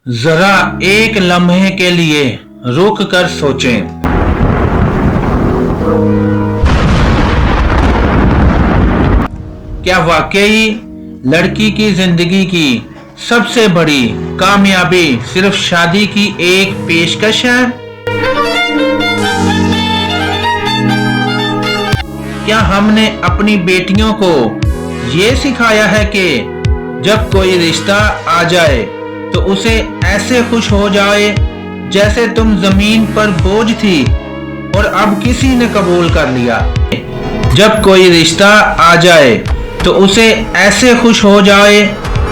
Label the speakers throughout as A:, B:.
A: जरा एक लम्हे के लिए रुक कर सोचें। क्या वाकई लड़की की जिंदगी की सबसे बड़ी कामयाबी सिर्फ शादी की एक पेशकश है? क्या हमने अपनी बेटियों को ये सिखाया है कि जब कोई रिश्ता आ जाए तो उसे ऐसे खुश हो जाए जैसे तुम जमीन पर बोझ थी और अब किसी ने कबूल कर लिया? जब कोई रिश्ता आ जाए तो उसे ऐसे खुश हो जाए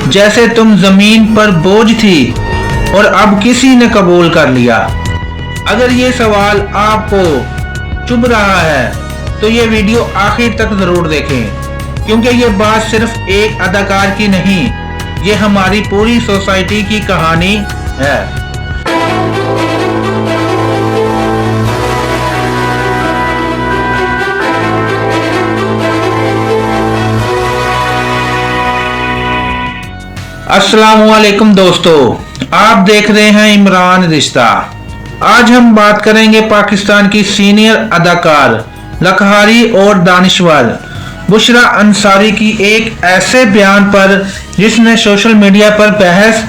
A: जैसे तुम जमीन पर बोझ थी और अब किसी ने कबूल कर लिया। अगर ये सवाल आपको चुभ रहा है तो ये वीडियो आखिर तक जरूर देखें, क्योंकि ये बात सिर्फ एक अदाकार की नहीं, ये हमारी पूरी सोसाइटी की कहानी है। अस्सलामुअलैकुम दोस्तों, आप देख रहे हैं इमरान रिश्ता। आज हम बात करेंगे पाकिस्तान की सीनियर अदाकार, लकहारी और दानिश्वर बुशरा अंसारी की एक ऐसे बयान पर जिसने सोशल मीडिया पर बहस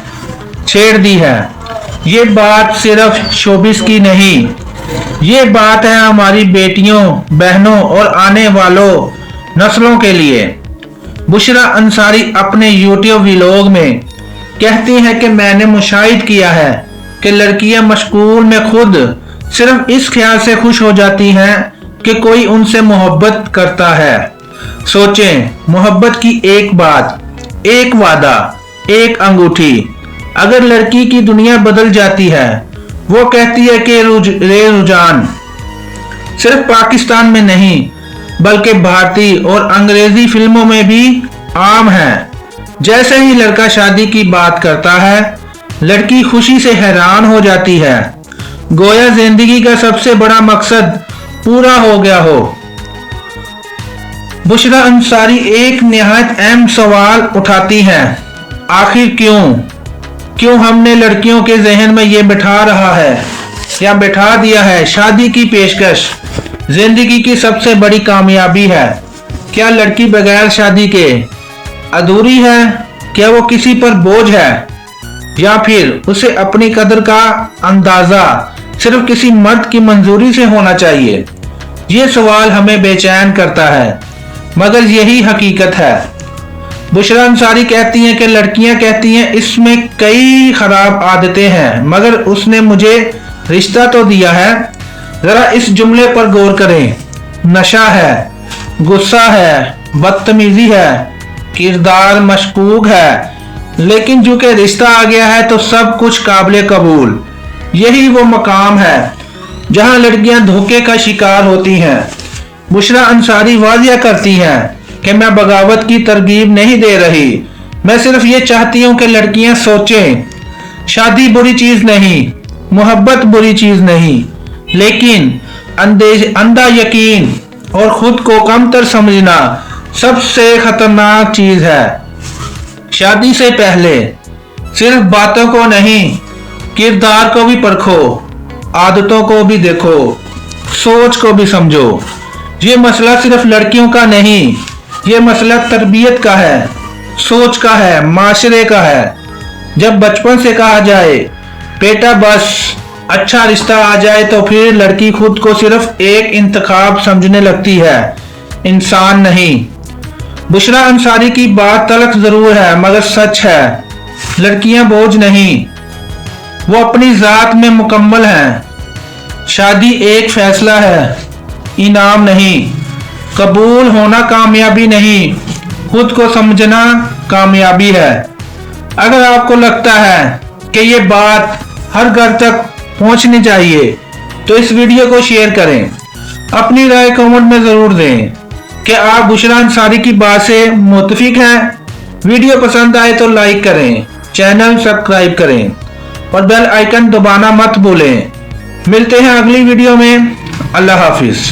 A: छेड़ दी है। ये बात सिर्फ शोबिस की नहीं, ये बात है हमारी बेटियों, बहनों और आने वालों नस्लों के लिए। बुशरा अंसारी अपने यूट्यूब व्लॉग में कहती हैं कि मैंने मुशाहिद किया है कि लड़कियां मशगूल में खुद सिर्फ इस ख्याल से खुश हो जाती हैं कि कोई उनसे मोहब्बत करता है। सोचें, मोहब्बत की एक बात, एक वादा, एक अंगूठी, अगर लड़की की दुनिया बदल जाती है। वो कहती है कि रुझान सिर्फ पाकिस्तान में नहीं बल्कि भारतीय और अंग्रेजी फिल्मों में भी आम है। जैसे ही लड़का शादी की बात करता है, लड़की खुशी से हैरान हो जाती है, गोया जिंदगी का सबसे बड़ा मकसद पूरा हो गया हो। बुशरा अंसारी एक निहायत अहम सवाल उठाती हैं, आखिर क्यों हमने लड़कियों के जहन में ये बिठा रहा है या बिठा दिया है शादी की पेशकश जिंदगी की सबसे बड़ी कामयाबी है? क्या लड़की बगैर शादी के अधूरी है? क्या वो किसी पर बोझ है, या फिर उसे अपनी कदर का अंदाजा सिर्फ किसी मर्द की मंजूरी से होना चाहिए? ये सवाल हमें बेचैन करता है, मगर यही हकीकत है। बुशरा अंसारी कहती हैं कि लड़कियां कहती हैं इसमें कई खराब आदतें हैं, मगर उसने मुझे रिश्ता तो दिया है। जरा इस जुमले पर गौर करें। नशा है, गुस्सा है, बदतमीजी है, किरदार मशकूक है, लेकिन जो कि रिश्ता आ गया है तो सब कुछ काबिल कबूल। यही वो मकाम है जहां लड़कियां धोखे का शिकार होती हैं। बुशरा अंसारी वाजिया करती हैं कि मैं बगावत की तरगीब नहीं दे रही, मैं सिर्फ ये चाहती हूँ कि लड़कियां सोचें, शादी बुरी चीज नहीं, मोहब्बत बुरी चीज नहीं, लेकिन अंधा यकीन और खुद को कमतर समझना सबसे खतरनाक चीज है। शादी से पहले सिर्फ बातों को नहीं, किरदार को भी परखो, आदतों को भी देखो, सोच को भी समझो। ये मसला सिर्फ लड़कियों का नहीं, ये मसला तरबियत का है, सोच का है, माशरे का है। जब बचपन से कहा जाए बेटा बस अच्छा रिश्ता आ जाए तो फिर लड़की खुद को सिर्फ एक इंतखाब समझने लगती है, इंसान नहीं। बुशरा अंसारी की बात तलख जरूर है मगर सच है, लड़कियां बोझ नहीं, वो अपनी जात में मुकम्मल हैं। शादी एक फैसला है, इनाम नहीं। कबूल होना कामयाबी नहीं, खुद को समझना कामयाबी है। अगर आपको लगता है कि ये बात हर घर तक पहुंचनी चाहिए तो इस वीडियो को शेयर करें, अपनी राय कमेंट में जरूर दें। क्या आप बुशरा अंसारी की बात से मुत्तफिक हैं? वीडियो पसंद आए तो लाइक करें, चैनल सब्सक्राइब करें और बेल आइकन दबाना मत भूलें। मिलते हैं अगली वीडियो में। अल्लाह हाफिज।